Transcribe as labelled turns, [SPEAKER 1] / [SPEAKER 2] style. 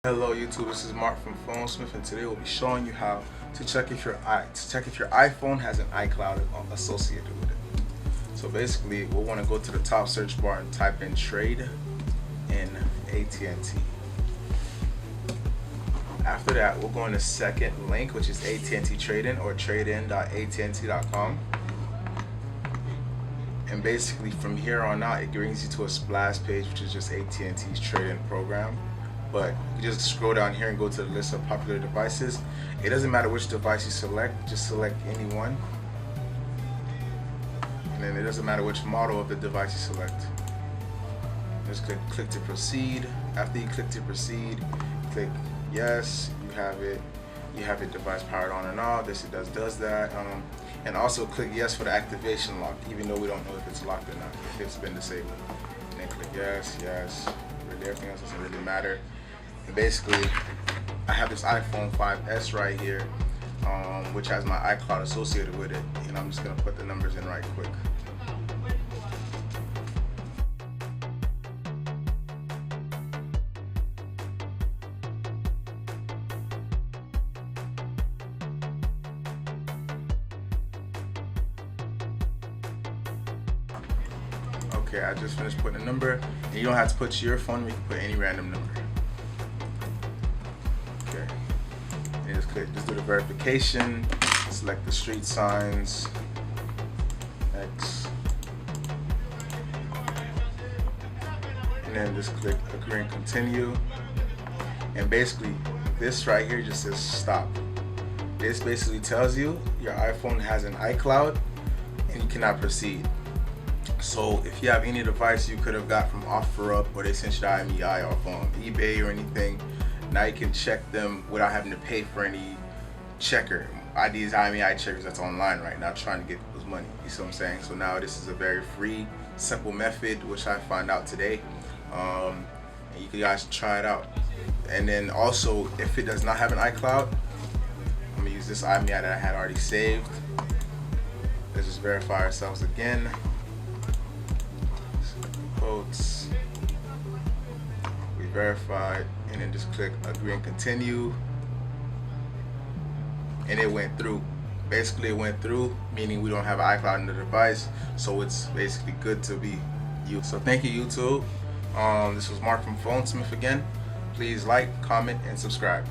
[SPEAKER 1] Hello YouTube, this is Mark from PhoneSmith, and today we'll be showing you how to check if your iPhone has an iCloud associated with it. So basically, we'll want to go to the top search bar and type in trade in AT&T. After that, we'll go in the second link, which is AT&T Trade-in or tradein.att.com. And basically from here on out, it brings you to a splash page, which is just AT&T's trade-in program. But you just scroll down here and go to the list of popular devices. It doesn't matter which device you select, just select any one. And then it doesn't matter which model of the device you select. Just click to proceed. After you click to proceed, click yes, you have it device powered on and off. This it does that. And also click yes for the activation lock, even though we don't know if it's locked or not, if it's been disabled. And then click yes. Really everything else doesn't really matter. And basically, I have this iPhone 5S right here, which has my iCloud associated with it, and I'm just gonna put the numbers in right quick. Okay, I just finished putting a number, and you don't have to put your phone, you can put any random number. Okay, and just do the verification, select the street signs, X, and then just click agree and continue. And basically, this right here just says stop. This basically tells you your iPhone has an iCloud and you cannot proceed. So if you have any device you could have got from OfferUp, or they sent you the IMEI off on eBay or anything, now you can check them without having to pay for any checker. These IMEI checkers that's online right now trying to get those money. You see what I'm saying? So now this is a very free, simple method, which I found out today. And you guys try it out. And then also, if it does not have an iCloud, I'm gonna use this IMEI that I had already saved. Let's just verify ourselves again. Quotes, we verified, and then just click agree and continue, and it went through. Basically it went through, meaning we don't have iCloud in the device, so it's basically good to be used. So thank you YouTube. This was Mark from PhoneSmith again. Please like, comment, and subscribe.